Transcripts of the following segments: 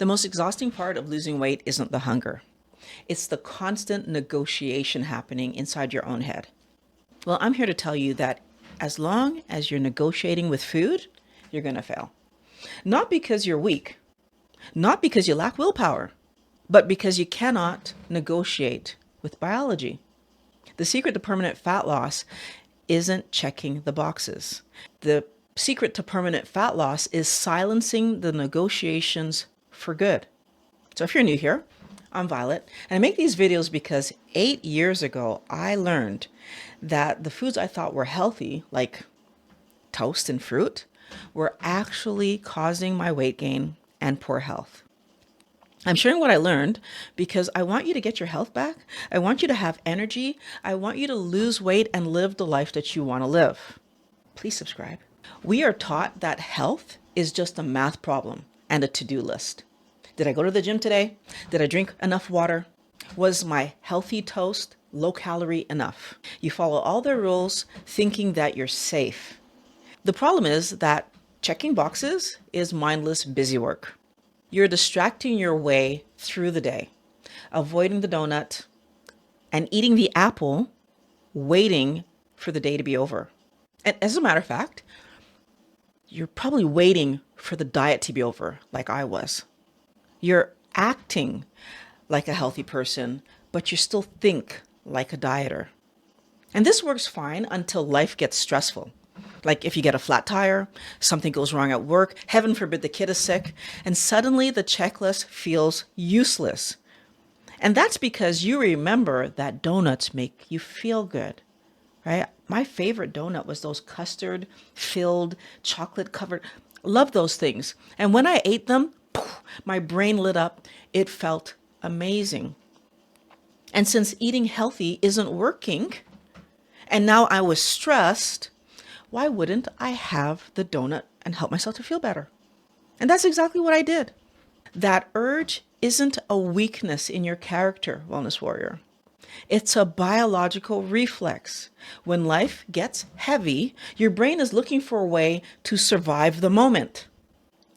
The most exhausting part of losing weight isn't the hunger. It's the constant negotiation happening inside your own head. Well, I'm here to tell you that as long as you're negotiating with food, you're going to fail. Not because you're weak, not because you lack willpower, but because you cannot negotiate with biology. The secret to permanent fat loss isn't checking the boxes. The secret to permanent fat loss is silencing the negotiations for good. So if you're new here, I'm Violet, and I make these videos because 8 years ago, I learned that the foods I thought were healthy, like toast and fruit, were actually causing my weight gain and poor health. I'm sharing what I learned because I want you to get your health back. I want you to have energy. I want you to lose weight and live the life that you want to live. Please subscribe. We are taught that health is just a math problem and a to-do list. Did I go to the gym today? Did I drink enough water? Was my healthy toast low calorie enough? You follow all the rules thinking that you're safe. The problem is that checking boxes is mindless busy work. You're distracting your way through the day, avoiding the donut and eating the apple, waiting for the day to be over. And as a matter of fact, you're probably waiting for the diet to be over, like I was. You're acting like a healthy person, but you still think like a dieter. And this works fine until life gets stressful. Like if you get a flat tire, something goes wrong at work, heaven forbid the kid is sick, and suddenly the checklist feels useless. And that's because you remember that donuts make you feel good, right? My favorite donut was those custard filled, chocolate covered. Love those things. And when I ate them, poof, my brain lit up. It felt amazing. And since eating healthy isn't working, and now I was stressed, why wouldn't I have the donut and help myself to feel better? And that's exactly what I did. That urge isn't a weakness in your character, wellness warrior. It's a biological reflex. When life gets heavy, your brain is looking for a way to survive the moment.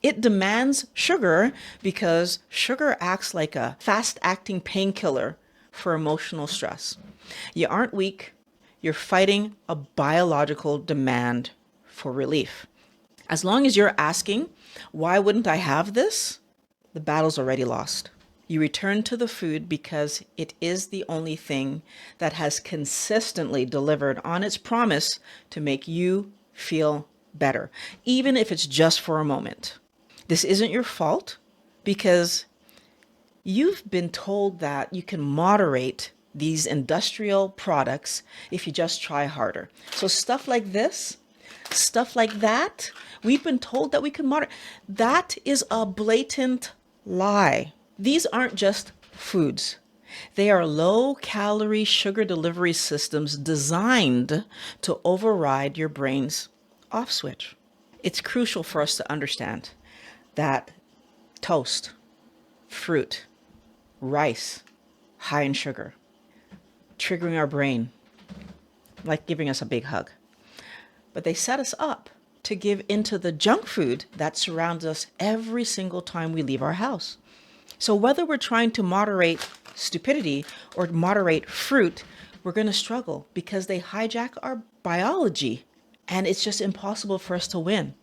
It demands sugar because sugar acts like a fast-acting painkiller for emotional stress. You aren't weak. You're fighting a biological demand for relief. As long as you're asking, why wouldn't I have this? The battle's already lost. You return to the food because it is the only thing that has consistently delivered on its promise to make you feel better, even if it's just for a moment. This isn't your fault because you've been told that you can moderate these industrial products if you just try harder. So stuff like this, stuff like that, we've been told that we can moderate. That is a blatant lie. These aren't just foods. They are low-calorie sugar delivery systems designed to override your brain's off switch. It's crucial for us to understand that toast, fruit, rice, high in sugar, triggering our brain, like giving us a big hug. But they set us up to give into the junk food that surrounds us every single time we leave our house. So whether we're trying to moderate stupidity or moderate fruit, we're going to struggle because they hijack our biology and it's just impossible for us to win,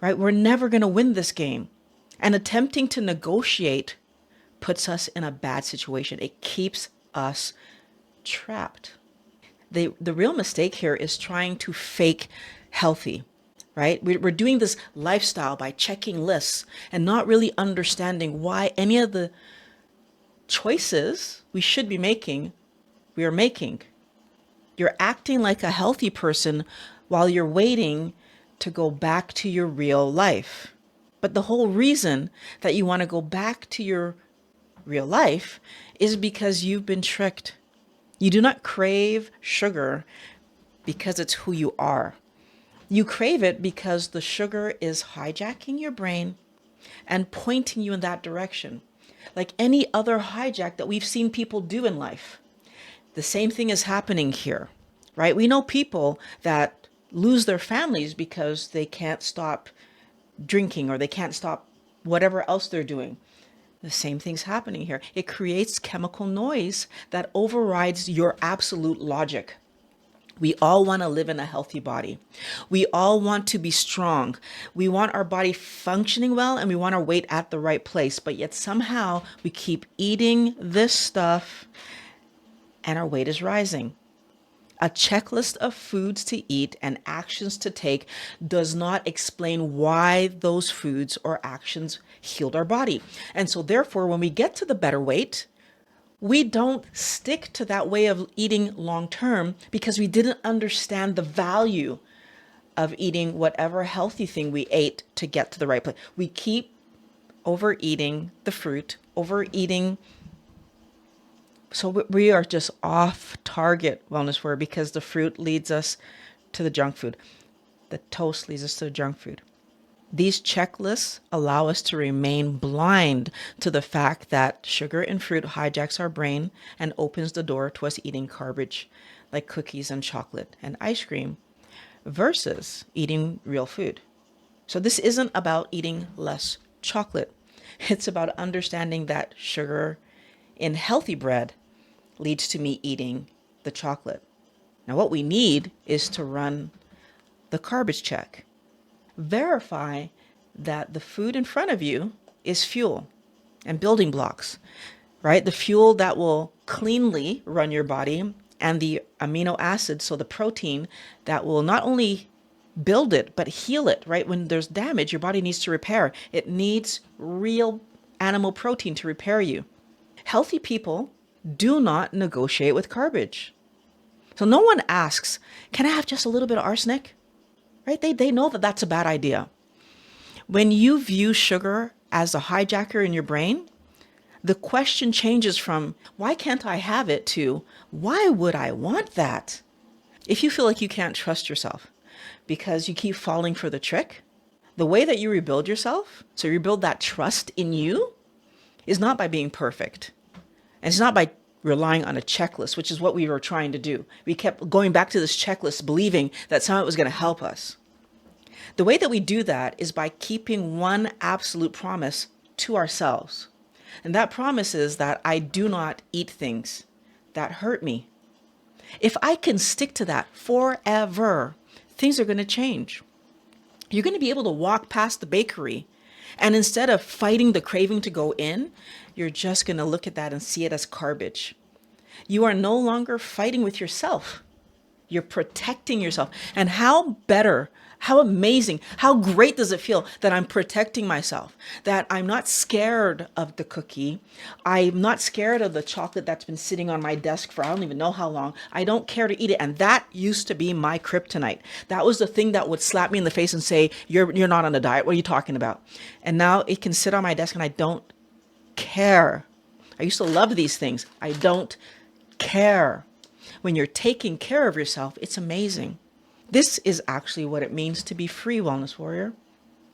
right? We're never going to win this game. And attempting to negotiate puts us in a bad situation. It keeps us trapped. The real mistake here is trying to fake healthy, right? We're doing this lifestyle by checking lists and not really understanding why any of the choices we should be making, we are making. You're acting like a healthy person while you're waiting to go back to your real life. But the whole reason that you want to go back to your real life is because you've been tricked. You do not crave sugar because it's who you are. You crave it because the sugar is hijacking your brain and pointing you in that direction. Like any other hijack that we've seen people do in life. The same thing is happening here, right? We know people that lose their families because they can't stop drinking or they can't stop whatever else they're doing. The same thing's happening here. It creates chemical noise that overrides your absolute logic. We all want to live in a healthy body. We all want to be strong. We want our body functioning well and we want our weight at the right place. But yet somehow we keep eating this stuff and our weight is rising. A checklist of foods to eat and actions to take does not explain why those foods or actions healed our body. And so therefore, when we get to the better weight, we don't stick to that way of eating long term because we didn't understand the value of eating whatever healthy thing we ate to get to the right place. We keep overeating the fruit, overeating. So we are just off target wellness warrior because the fruit leads us to the junk food. The toast leads us to the junk food. These checklists allow us to remain blind to the fact that sugar and fruit hijacks our brain and opens the door to us eating garbage like cookies and chocolate and ice cream versus eating real food. So this isn't about eating less chocolate. It's about understanding that sugar in healthy bread leads to me eating the chocolate. Now what we need is to run the Carbage check. Verify that the food in front of you is fuel and building blocks, right? The fuel that will cleanly run your body and the amino acids, so the protein that will not only build it, but heal it, right? When there's damage, your body needs to repair. It needs real animal protein to repair you. Healthy people do not negotiate with garbage. So no one asks, can I have just a little bit of arsenic? Right? They know that that's a bad idea. When you view sugar as a hijacker in your brain, the question changes from why can't I have it to why would I want that? If you feel like you can't trust yourself because you keep falling for the trick, the way that you rebuild yourself, so you rebuild that trust in you, is not by being perfect. And it's not by relying on a checklist, which is what we were trying to do. We kept going back to this checklist, believing that somehow it was going to help us. The way that we do that is by keeping one absolute promise to ourselves. And that promise is that I do not eat things that hurt me. If I can stick to that forever, things are going to change. You're going to be able to walk past the bakery, and instead of fighting the craving to go in, you're just going to look at that and see it as garbage. You are no longer fighting with yourself. You're protecting yourself. And how better, how amazing, how great does it feel that I'm protecting myself, that I'm not scared of the cookie. I'm not scared of the chocolate that's been sitting on my desk for I don't even know how long. I don't care to eat it. And that used to be my kryptonite. That was the thing that would slap me in the face and say, you're not on a diet. What are you talking about? And now it can sit on my desk and I don't care. I used to love these things. I don't care. When you're taking care of yourself, it's amazing. This is actually what it means to be free, wellness warrior.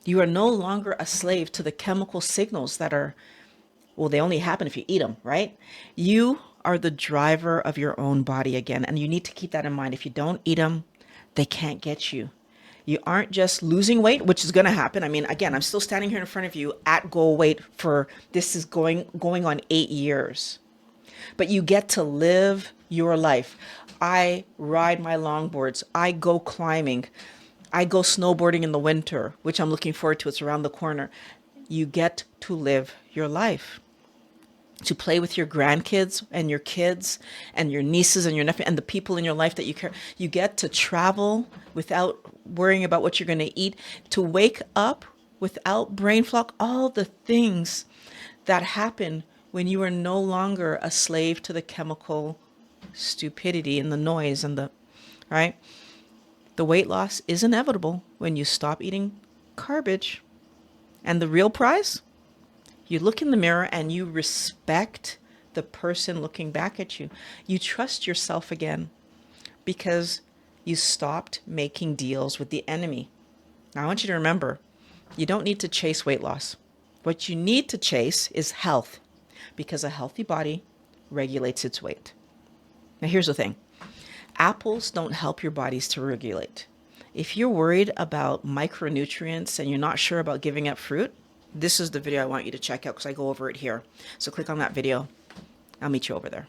You are no longer a slave to the chemical signals that are, well, they only happen if you eat them, right? You are the driver of your own body again, and you need to keep that in mind. If you don't eat them, they can't get you. You aren't just losing weight, which is going to happen. I mean, again, I'm still standing here in front of you at goal weight for this is going on 8 years. But you get to live your life. I ride my longboards. I go climbing. I go snowboarding in the winter, which I'm looking forward to. It's around the corner. You get to live your life. To play with your grandkids and your kids and your nieces and your nephew and the people in your life that you care. You get to travel without worrying about what you're going to eat. To wake up without brain fog. All the things that happen when you are no longer a slave to the chemical stupidity and the noise and the, right? The weight loss is inevitable when you stop eating garbage. And the real prize? You look in the mirror and you respect the person looking back at you. You trust yourself again because you stopped making deals with the enemy. Now I want you to remember, you don't need to chase weight loss. What you need to chase is health, because a healthy body regulates its weight. Now here's the thing. Apples don't help your bodies to regulate. If you're worried about micronutrients and you're not sure about giving up fruit, this is the video I want you to check out because I go over it here. So click on that video. I'll meet you over there.